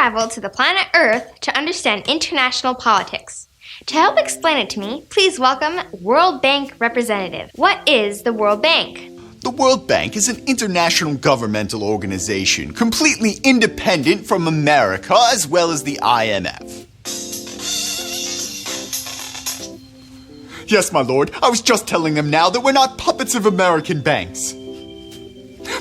traveled to the planet Earth to understand international politics. To help explain it to me, please welcome World Bank representative. What is the World Bank? The World Bank is an international governmental organization completely independent from America as well as the IMF. Yes, my lord, I was just telling them now that we're not puppets of American banks.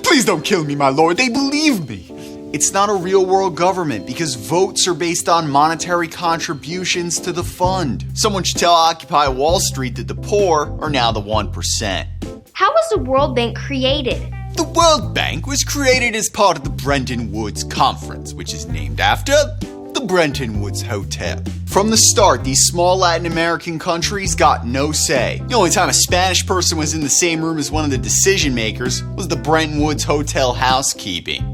Please don't kill me, my lord, they believe me. It's not a real-world government because votes are based on monetary contributions to the fund. Someone should tell Occupy Wall Street that the poor are now the 1%. How was the World Bank created? The World Bank was created as part of the Bretton Woods Conference, which is named after the Bretton Woods Hotel. From the start, these small Latin American countries got no say. The only time a Spanish person was in the same room as one of the decision makers was the Bretton Woods Hotel housekeeping.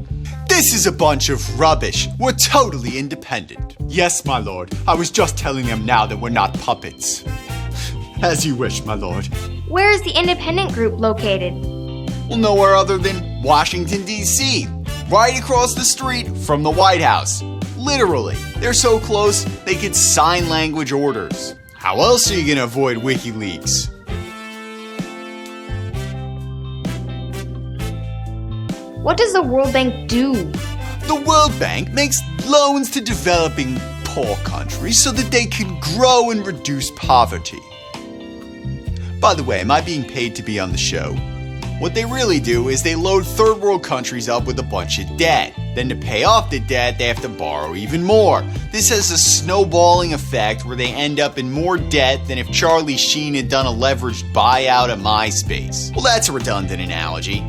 This is a bunch of rubbish. We're totally independent. Yes, my lord. I was just telling them now that we're not puppets. As you wish, my lord. Where is the independent group located? Well, nowhere other than Washington, D.C. Right across the street from the White House. Literally. They're so close, they get sign language orders. How else are you gonna avoid WikiLeaks? What does the World Bank do? The World Bank makes loans to developing poor countries so that they can grow and reduce poverty. By the way, am I being paid to be on the show? What they really do is they load third world countries up with a bunch of debt. Then to pay off the debt, they have to borrow even more. This has a snowballing effect where they end up in more debt than if Charlie Sheen had done a leveraged buyout of MySpace. Well, that's a redundant analogy.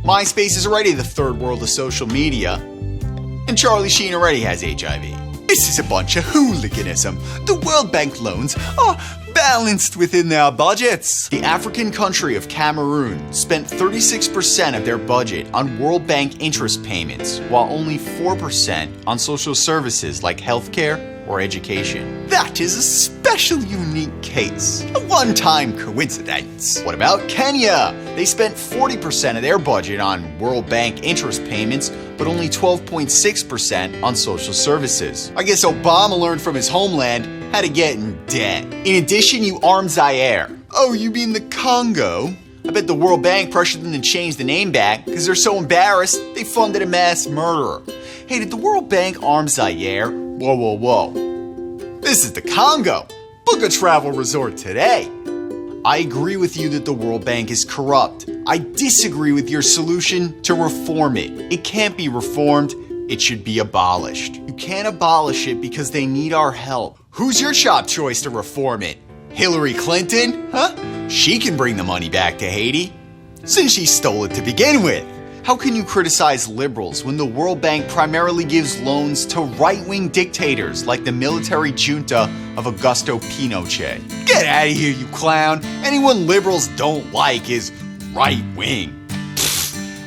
MySpace is already the third world of social media, and Charlie Sheen already has HIV. This is a bunch of hooliganism. The World Bank loans are balanced within their budgets. The African country of Cameroon spent 36% of their budget on World Bank interest payments, while only 4% on social services like healthcare or education. That is a special unique case. A one-time coincidence. What about Kenya? They spent 40% of their budget on World Bank interest payments, but only 12.6% on social services. I guess Obama learned from his homeland how to get in debt. In addition, you armed Zaire. Oh, you mean the Congo? I bet the World Bank pressured them to change the name back because they're so embarrassed they funded a mass murderer. Hey, did the World Bank arm Zaire? Whoa, whoa, whoa. This is the Congo. Book a travel resort today. I agree with you that the World Bank is corrupt. I disagree with your solution to reform it. It can't be reformed. It should be abolished. You can't abolish it because they need our help. Who's your shop choice to reform it? Hillary Clinton? Huh? She can bring the money back to Haiti, since she stole it to begin with. How can you criticize liberals when the World Bank primarily gives loans to right-wing dictators like the military junta of Augusto Pinochet? Get out of here, you clown. Anyone liberals don't like is right-wing.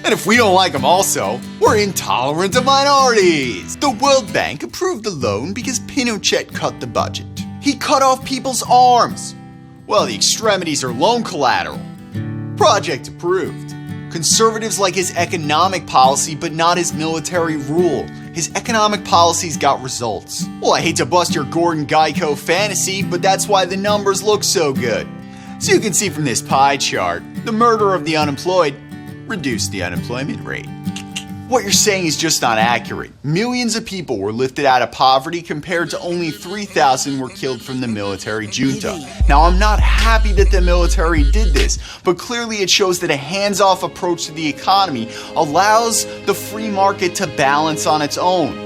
And if we don't like them also, we're intolerant of minorities. The World Bank approved the loan because Pinochet cut the budget. He cut off people's arms. Well, the extremities are loan collateral. Project approved. Conservatives like his economic policy, but not his military rule. His economic policies got results. Well, I hate to bust your Gordon Gekko fantasy, but that's why the numbers look so good. So you can see from this pie chart, the murder of the unemployed reduced the unemployment rate. What you're saying is just not accurate. Millions of people were lifted out of poverty compared to only 3,000 were killed from the military junta. Now, I'm not happy that the military did this, but clearly it shows that a hands-off approach to the economy allows the free market to balance on its own.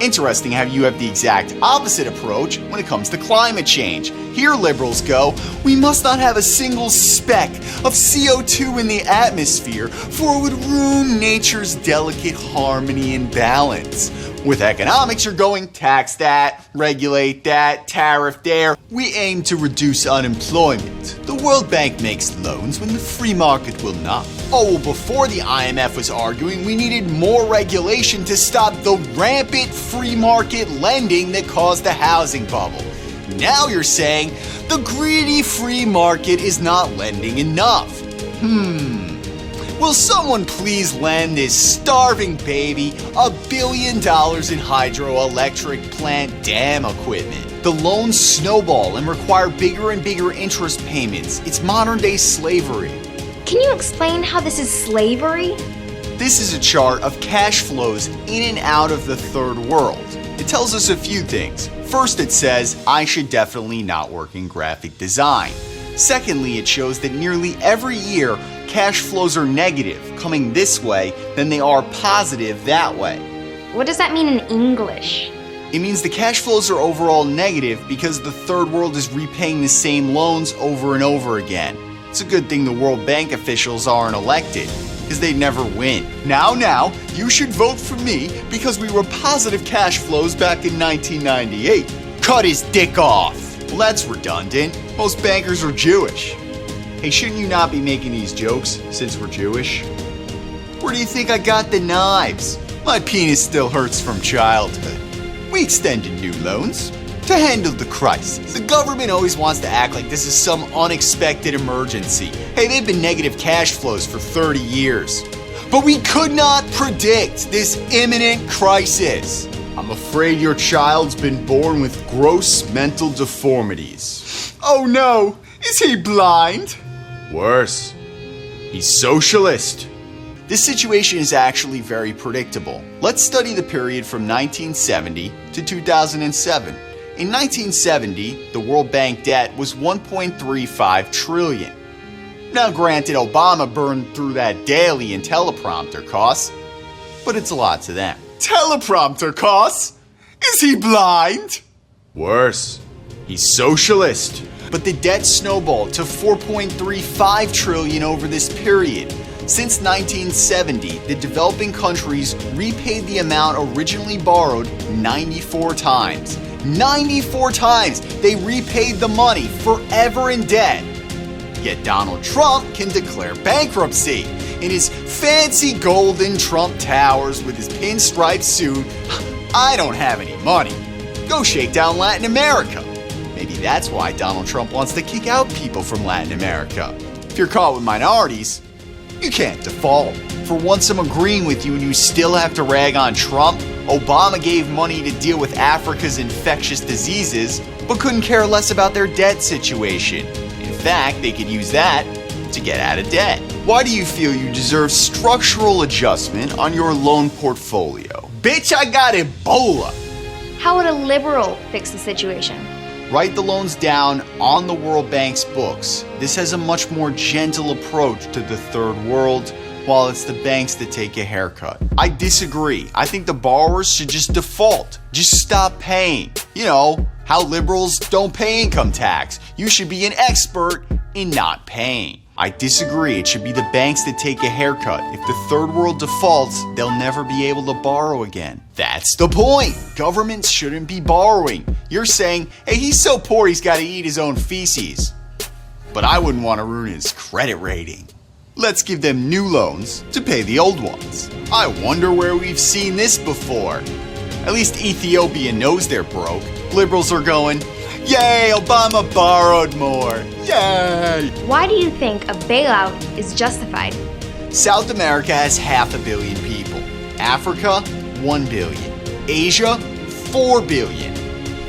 Interesting how you have the exact opposite approach when it comes to climate change. Here liberals go, we must not have a single speck of CO2 in the atmosphere, for it would ruin nature's delicate harmony and balance. With economics, you're going tax that, regulate that, tariff there. We aim to reduce unemployment. The World Bank makes loans when the free market will not. Oh, well, before the IMF was arguing, we needed more regulation to stop the rampant free market lending that caused the housing bubble. Now you're saying the greedy free market is not lending enough. Will someone please lend this starving baby $1 billion in hydroelectric plant dam equipment? The loans snowball and require bigger and bigger interest payments. It's modern day slavery. Can you explain how this is slavery? This is a chart of cash flows in and out of the third world. It tells us a few things. First, it says, I should definitely not work in graphic design. Secondly, it shows that nearly every year, cash flows are negative, coming this way, than they are positive that way. What does that mean in English? It means the cash flows are overall negative because the third world is repaying the same loans over and over again. It's a good thing the World Bank officials aren't elected, because they'd never win. Now, you should vote for me because we were positive cash flows back in 1998. Cut his dick off. Well, that's redundant. Most bankers are Jewish. Hey, shouldn't you not be making these jokes since we're Jewish? Where do you think I got the knives? My penis still hurts from childhood. We extended new loans to handle the crisis. The government always wants to act like this is some unexpected emergency. Hey, they've been negative cash flows for 30 years. But we could not predict this imminent crisis. I'm afraid your child's been born with gross mental deformities. Oh no, is he blind? Worse, he's socialist. This situation is actually very predictable. Let's study the period from 1970 to 2007. In 1970, the World Bank debt was $1.35 trillion. Now granted, Obama burned through that daily in teleprompter costs, but it's a lot to them. Teleprompter costs? Is he blind? Worse, he's socialist. But the debt snowballed to $4.35 trillion over this period. Since 1970, the developing countries repaid the amount originally borrowed 94 times. 94 times they repaid the money forever in debt. Yet Donald Trump can declare bankruptcy. In his fancy golden Trump towers with his pinstripe suit, I don't have any money. Go shake down Latin America. Maybe that's why Donald Trump wants to kick out people from Latin America. If you're caught with minorities, you can't default. For once I'm agreeing with you and you still have to rag on Trump, Obama gave money to deal with Africa's infectious diseases, but couldn't care less about their debt situation. In fact, they could use that to get out of debt. Why do you feel you deserve structural adjustment on your loan portfolio? Bitch, I got Ebola! How would a liberal fix the situation? Write the loans down on the World Bank's books. This has a much more gentle approach to the third world, while it's the banks that take a haircut. I disagree. I think the borrowers should just default. Just stop paying. You know, how liberals don't pay income tax. You should be an expert in not paying. I disagree. It should be the banks that take a haircut. If the third world defaults, they'll never be able to borrow again. That's the point. Governments shouldn't be borrowing. You're saying, hey, he's so poor he's got to eat his own feces. But I wouldn't want to ruin his credit rating. Let's give them new loans to pay the old ones. I wonder where we've seen this before. At least Ethiopia knows they're broke. Liberals are going, yay, Obama borrowed more. Yay! Why do you think a bailout is justified? South America has 500 million people. Africa, 1 billion. Asia, 4 billion.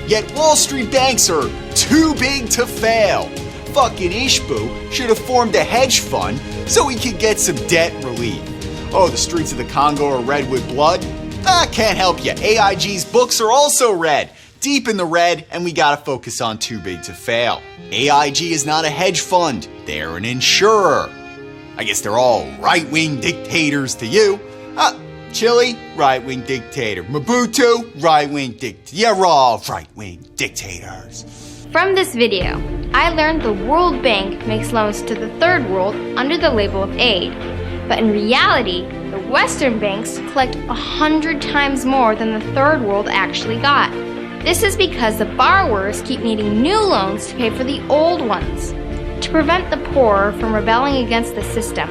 Yet Wall Street banks are too big to fail. Fucking Ishbu should have formed a hedge fund so he could get some debt relief. Oh, the streets of the Congo are red with blood? Can't help you. AIG's books are also red. Deep in the red, and we gotta focus on too big to fail. AIG is not a hedge fund. They're an insurer. I guess they're all right-wing dictators to you. Chile, right-wing dictator. Mobutu, right-wing dictator. You're all right-wing dictators. From this video, I learned the World Bank makes loans to the third world under the label of aid. But in reality, the Western banks collect 100 times more than the third world actually got. This is because the borrowers keep needing new loans to pay for the old ones. To prevent the poor from rebelling against the system,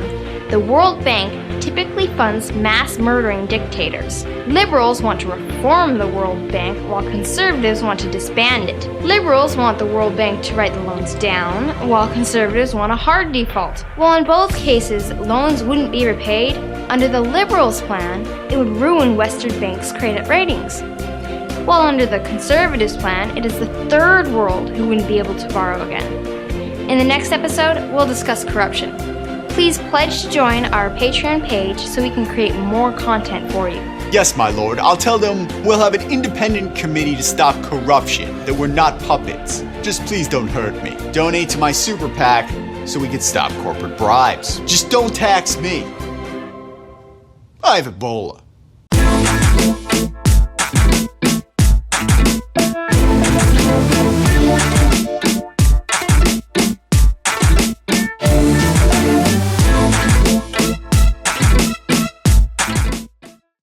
the World Bank typically funds mass murdering dictators. Liberals want to reform the World Bank, while conservatives want to disband it. Liberals want the World Bank to write the loans down, while conservatives want a hard default. While in both cases, loans wouldn't be repaid, under the Liberals' plan, it would ruin Western banks' credit ratings. While under the conservatives' plan, it is the third world who wouldn't be able to borrow again. In the next episode, we'll discuss corruption. Please pledge to join our Patreon page so we can create more content for you. Yes, my lord, I'll tell them we'll have an independent committee to stop corruption, that we're not puppets. Just please don't hurt me. Donate to my super PAC so we can stop corporate bribes. Just don't tax me. I have Ebola.